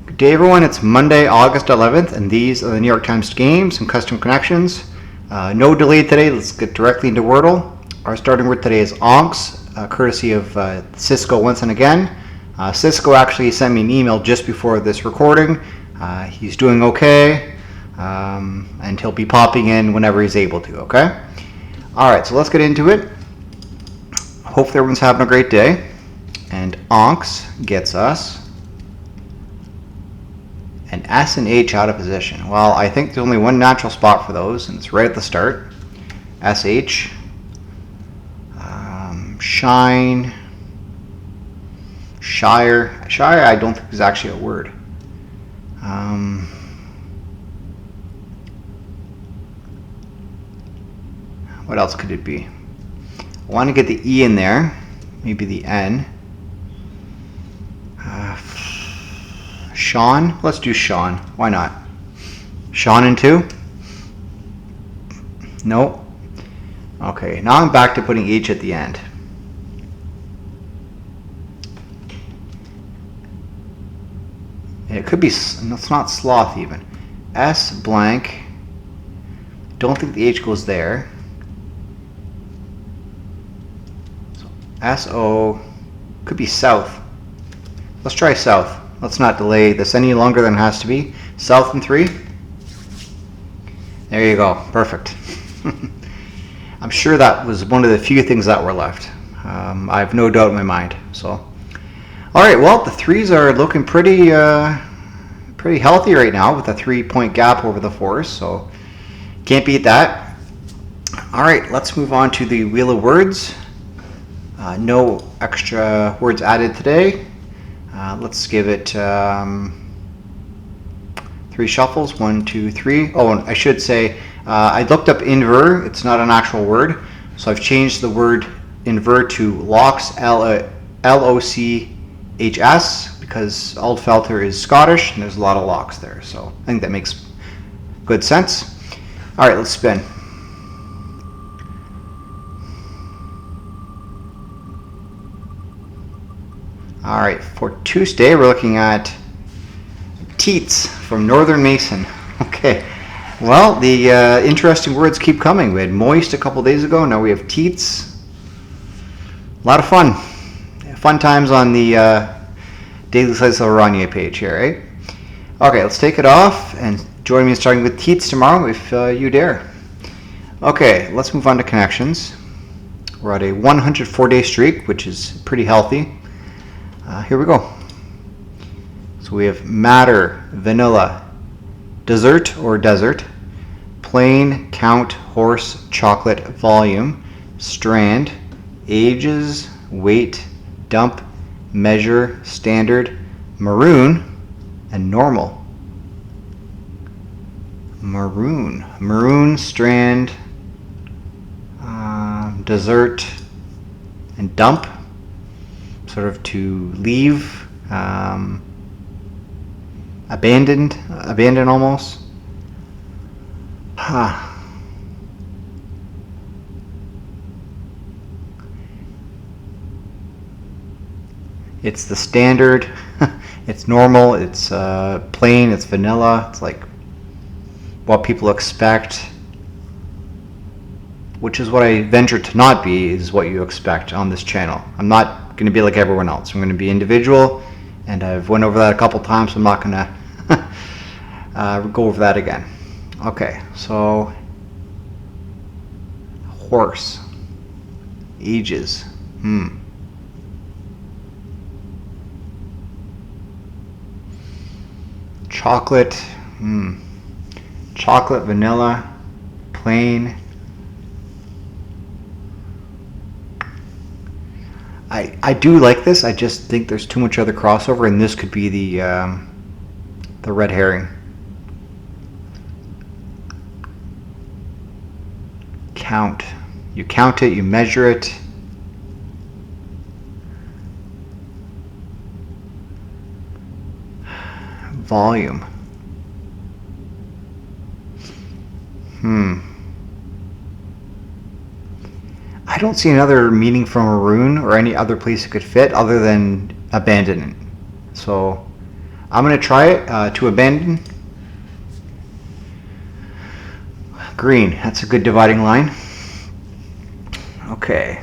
Good day, everyone. It's Monday, August 11th, and these are the New York Times games and custom connections. No delay today. Let's get directly into Wordle. Our starting word today is onks, courtesy of Cisco once and again. Cisco actually sent me an email just before this recording. He's doing okay, and he'll be popping in whenever he's able to, okay? All right, so let's get into it. Hopefully everyone's having a great day. And onks gets us an S and H out of position. Well, I think there's only one natural spot for those, and it's right at the start. SH. Shine. Shire. Shire, I don't think is actually a word. What else could it be? I want to get the E in there. Maybe the N. Sean? Let's do Sean. Why not? Sean and 2? Nope. Okay, now I'm back to putting H at the end. It could be, it's not sloth even. S blank. Don't think the H goes there. So S-O, could be south. Let's try south. Let's not delay this any longer than it has to be. South in 3. There you go. Perfect. I'm sure that was one of the few things that were left. I have no doubt in my mind. So, all right. Well, the 3s are looking pretty healthy right now with a 3-point gap over the 4s. So, can't beat that. All right. Let's move on to the Wheel of Words. No extra words added today. Let's give it 3 shuffles. 1, 2, 3. Oh, and I should say I looked up inver. It's not an actual word, so I've changed the word inver to locks, L-O-C-H-S, because Altfelter is Scottish and there's a lot of locks there. So I think that makes good sense. All right, let's spin. All right, for Tuesday, we're looking at teats from Northern Mason. Okay, well, the interesting words keep coming. We had moist a couple days ago. Now we have teats. A lot of fun. Fun times on the adailysliceoforanje page here, right? Okay, let's take it off and join me starting with teats tomorrow if you dare. Okay, let's move on to connections. We're at a 104-day streak, which is pretty healthy. Here we go. So we have matter, vanilla, dessert or desert, plain, count, horse, chocolate, volume, strand, ages, weight, dump, measure, standard, maroon, and normal. Maroon, strand, dessert, and dump. Sort of to leave, abandoned almost. It's the standard, it's normal, it's plain, it's vanilla, it's like what people expect, which is what I venture to not be, is what you expect on this channel. I'm not going to be like everyone else. I'm going to be individual, and I've went over that a couple times, so I'm not going to go over that again. Okay, so horse, ages, chocolate, chocolate, vanilla, plain. I do like this. I just think there's too much other crossover, and this could be the red herring. Count. You count it, you measure it. Volume. I don't see another meaning from maroon or any other place it could fit other than abandonment. So I'm going to try it to abandon. Green, that's a good dividing line. Okay.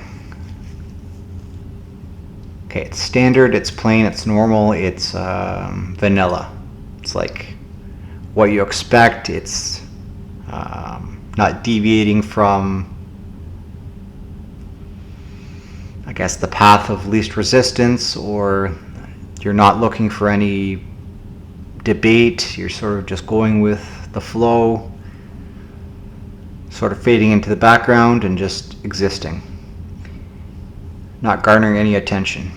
Okay, it's standard, it's plain, it's normal, it's vanilla. It's like what you expect. It's not deviating from, I guess, the path of least resistance, or you're not looking for any debate. You're sort of just going with the flow, sort of fading into the background and just existing, not garnering any attention.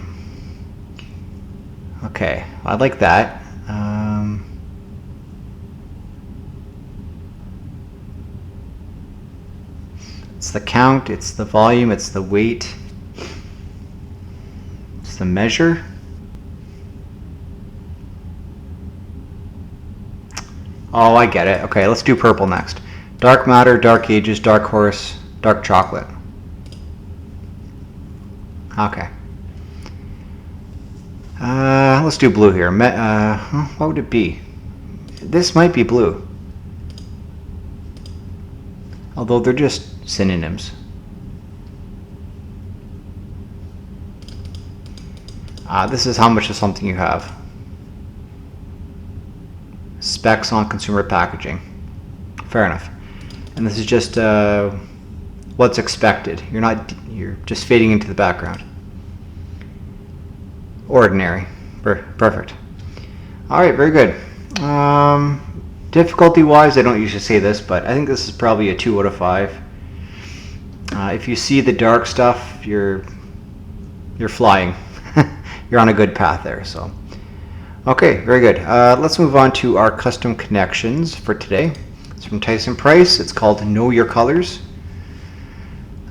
Okay, I like that. It's the count, it's the volume, it's the weight, it's the measure. Oh, I get it. Okay, let's do purple next. Dark matter, dark ages, dark horse, dark chocolate. Okay. Let's do blue here. What would it be? This might be blue. Although they're just synonyms. This is how much of something you have. Specs on consumer packaging. Fair enough. And this is just what's expected. You're just fading into the background. Ordinary. Perfect. Alright, very good. Difficulty wise, I don't usually say this, but I think this is probably a 2 out of 5. If you see the dark stuff, you're flying. You're on a good path there. So, okay, very good. Let's move on to our custom connections for today. It's from Tyson Price. It's called Know Your Colors.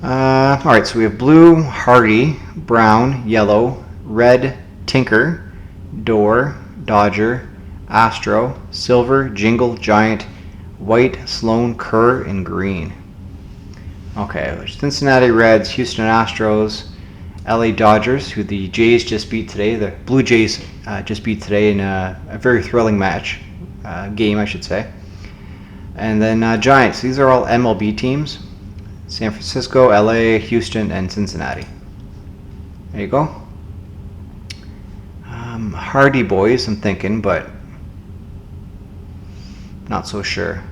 All right, so we have blue, Hardy, brown, yellow, red, Tinker, Door, Dodger, Astro, silver, Jingle, Giant, white, Sloan, Kerr, and green. Okay, Cincinnati Reds, Houston Astros, LA Dodgers, who the Jays just beat today. The Blue Jays just beat today in a very thrilling game, I should say. And then Giants. These are all MLB teams. San Francisco, LA, Houston, and Cincinnati. There you go. Hardy Boys, I'm thinking, but not so sure.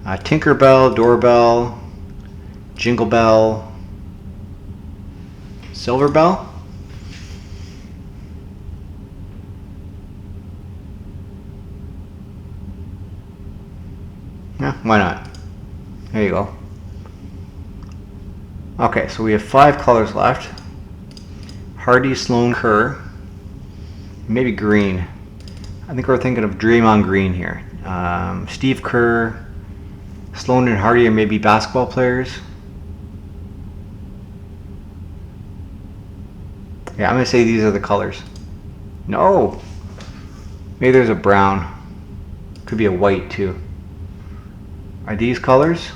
Tinkerbell, Doorbell, Jingle Bell, Silver Bell. Yeah, why not? There you go. Okay, so we have 5 colors left. Hardy, Sloan, Kerr, maybe green. I think we're thinking of Draymond Green here. Steve Kerr, Sloan and Hardy are maybe basketball players. Yeah, I'm going to say these are the colors. No! Maybe there's a brown. Could be a white too. Are these colors?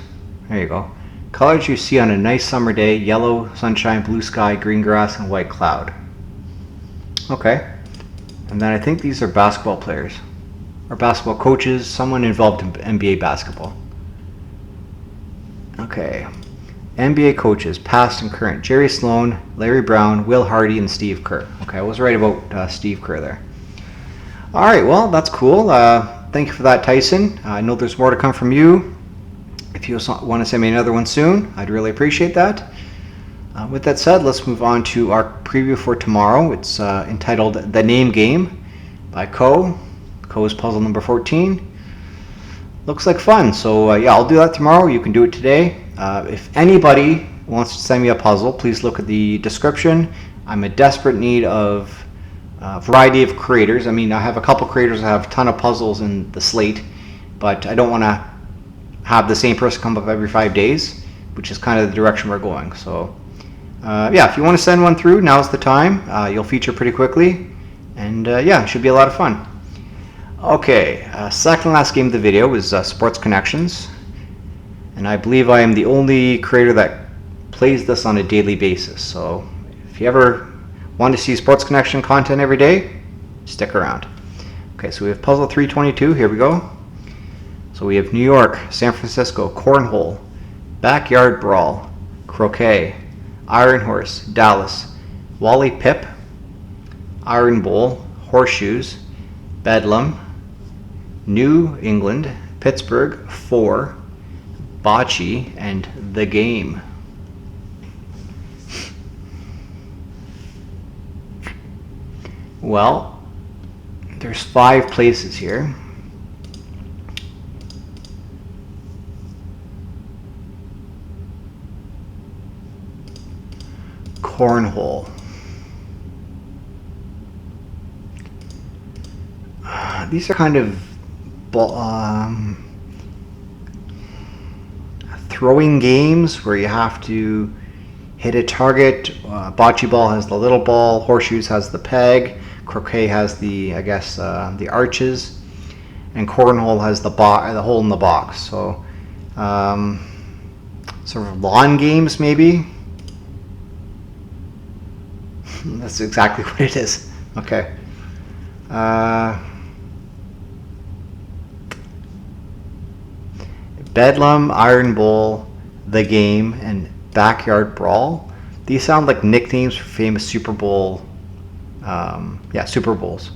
There you go. Colors you see on a nice summer day: yellow, sunshine, blue sky, green grass, and white cloud. Okay. And then I think these are basketball players. Or basketball coaches, someone involved in NBA basketball. Okay. NBA coaches, past and current: Jerry Sloan, Larry Brown, Will Hardy, and Steve Kerr. Okay, I was right about Steve Kerr there. All right, well, that's cool. Thank you for that, Tyson. I know there's more to come from you. If you want to send me another one soon, I'd really appreciate that. With that said, let's move on to our preview for tomorrow. It's entitled The Name Game by Co. Co's puzzle number 14. Looks like fun. So yeah, I'll do that tomorrow. You can do it today. If anybody wants to send me a puzzle, please look at the description. I'm in desperate need of a variety of creators. I mean, I have a couple creators that have a ton of puzzles in the slate, but I don't want to have the same person come up every 5 days, which is kind of the direction we're going. So yeah, if you want to send one through, now's the time. You'll feature pretty quickly, and yeah, it should be a lot of fun. Okay, second last game of the video was Sports Connections, and I believe I am the only creator that plays this on a daily basis. So if you ever want to see Sports Connection content every day, stick around. Okay, so we have puzzle 322. Here we go. So we have New York, San Francisco, cornhole, backyard brawl, croquet, iron horse, Dallas, Wally Pip, iron bowl, horseshoes, bedlam, New England, Pittsburgh, 4, bocce, and the game. Well, there's 5 places here. Cornhole. These are kind of throwing games where you have to hit a target. Bocce ball has the little ball, horseshoes has the peg, croquet has the, I guess, the arches, and cornhole has the hole in the box. So sort of lawn games, maybe. That's exactly what it is. Okay. Bedlam, iron bowl, the game, and backyard brawl. These sound like nicknames for famous Super Bowl. Super Bowls.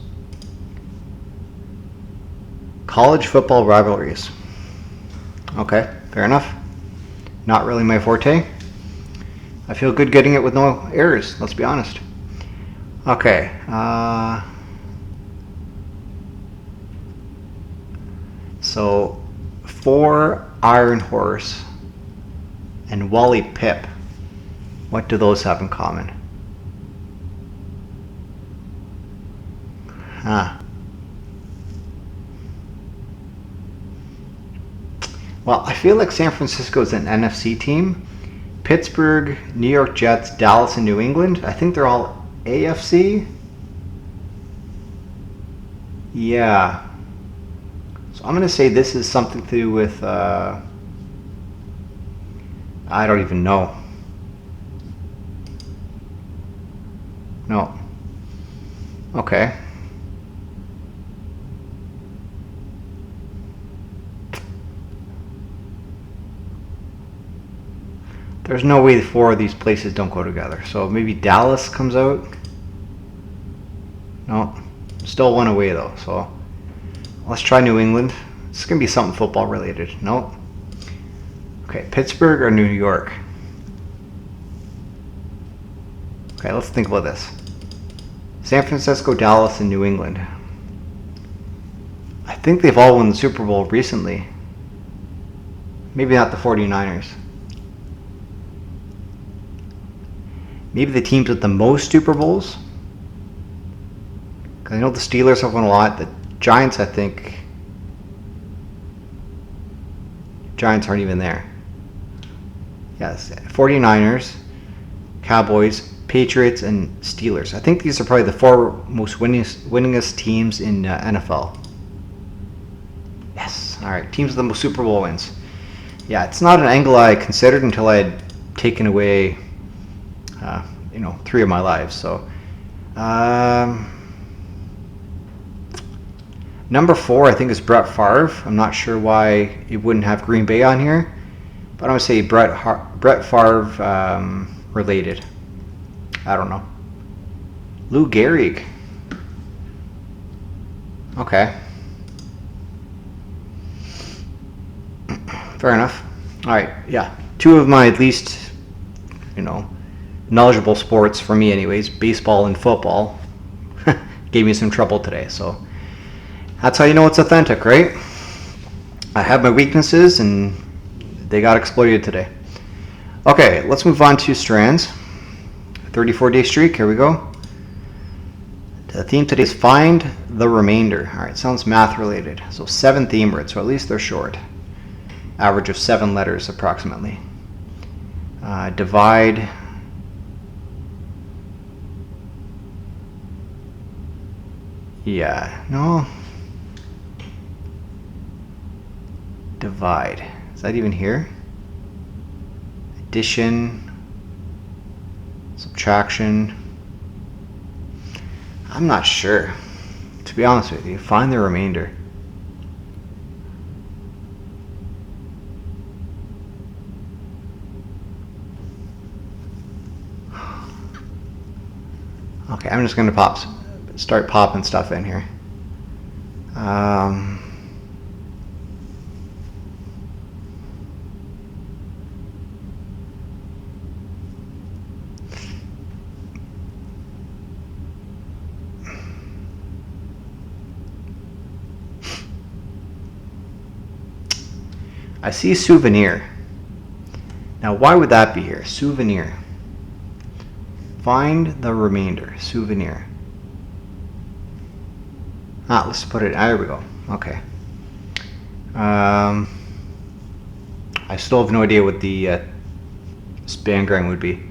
College football rivalries. Okay, fair enough. Not really my forte. I feel good getting it with no errors, let's be honest. Okay. So 4, iron horse, and Wally Pip. What do those have in common? Well, I feel like San Francisco is an NFC team. Pittsburgh, New York Jets, Dallas, and New England. I think they're all AFC. Yeah. So I'm going to say this is something to do with, I don't even know. No. Okay. There's no way 4 of these places don't go together. So maybe Dallas comes out. No. Still 1 away though. So let's try New England. It's going to be something football related. Nope. Okay, Pittsburgh or New York? Okay, let's think about this. San Francisco, Dallas, and New England. I think they've all won the Super Bowl recently. Maybe not the 49ers. Maybe the teams with the most Super Bowls? Because I know the Steelers have won a lot. The Giants, I think... Giants aren't even there. Yes, 49ers, Cowboys, Patriots, and Steelers. I think these are probably the 4 most winningest teams in NFL. Yes, alright, teams with the most Super Bowl wins. Yeah, it's not an angle I considered until I had taken away 3 of my lives. So number 4 I think is Brett Favre. I'm not sure why it wouldn't have Green Bay on here, but I'm going to say Brett Favre related. I don't know. Lou Gehrig. Okay. Fair enough. Alright, yeah. 2 of my least, knowledgeable sports for me anyways, baseball and football, gave me some trouble today. So that's how you know it's authentic, right? I have my weaknesses and they got exploited today. Okay, let's move on to strands. 34-day streak, here we go. The theme today is find the remainder. Alright, sounds math related. So 7 theme words, so at least they're short. Average of 7 letters approximately. Divide. Yeah, no. Divide. Is that even here? Addition. Subtraction. I'm not sure. To be honest with you, find the remainder. Okay, I'm just going to start popping stuff in here. I see souvenir. Now, why would that be here? Souvenir. Find the remainder. Souvenir. Let's put it. There we go. Okay. I still have no idea what the spangram would be.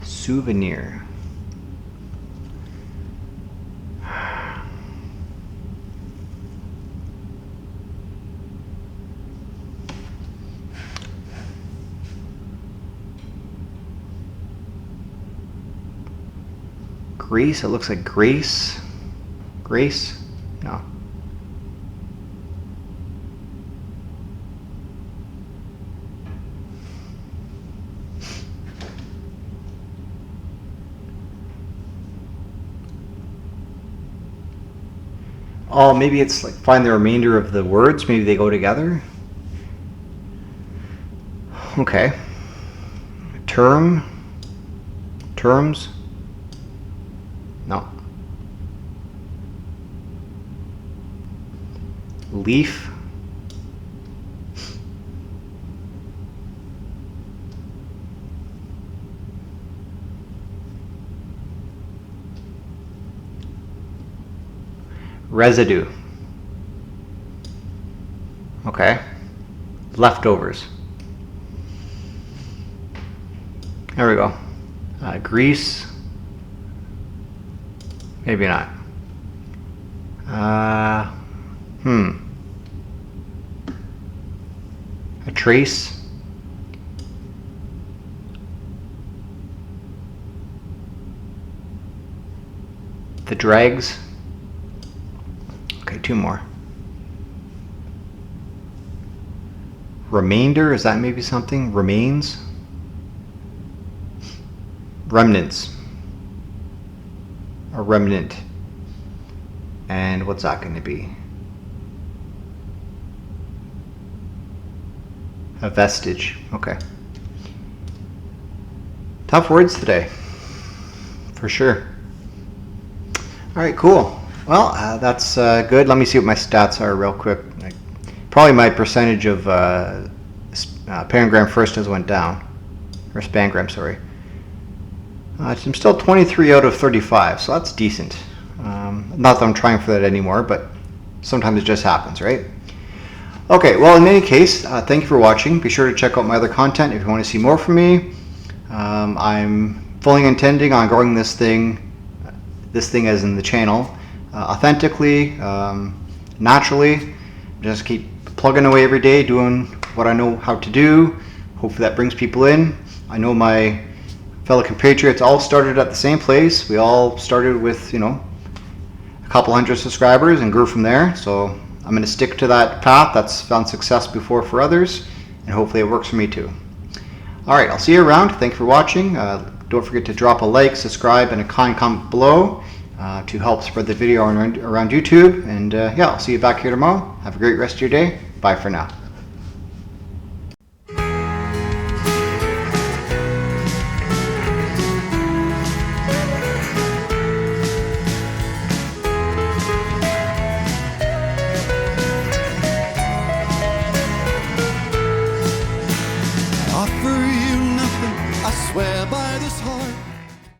Souvenir. Grace, it looks like Grace. Grace? No. Oh, maybe it's like find the remainder of the words. Maybe they go together. Okay. Terms. No. Leaf. Residue. Okay. Leftovers. There we go. Grease. Maybe not. A trace. The dregs. Okay, two more. Remainder, is that maybe something? Remains? Remnants. A remnant. And what's that going to be? A vestige. Okay. Tough words today. For sure. Alright, cool. Well, that's good. Let me see what my stats are real quick. Probably my percentage of pangram first has went down. Or spangram, sorry. I'm still 23 out of 35, so that's decent. Not that I'm trying for that anymore, but sometimes it just happens, right? Okay, well, in any case, thank you for watching. Be sure to check out my other content if you want to see more from me. I'm fully intending on growing this thing as in the channel, authentically, naturally. Just keep plugging away every day, doing what I know how to do. Hopefully that brings people in. I know my fellow compatriots all started at the same place. We all started with, a couple hundred subscribers and grew from there. So I'm going to stick to that path. That's found success before for others, and hopefully it works for me too. Alright, I'll see you around. Thank you for watching. Don't forget to drop a like, subscribe, and a kind comment below to help spread the video around YouTube. And yeah, I'll see you back here tomorrow. Have a great rest of your day. Bye for now.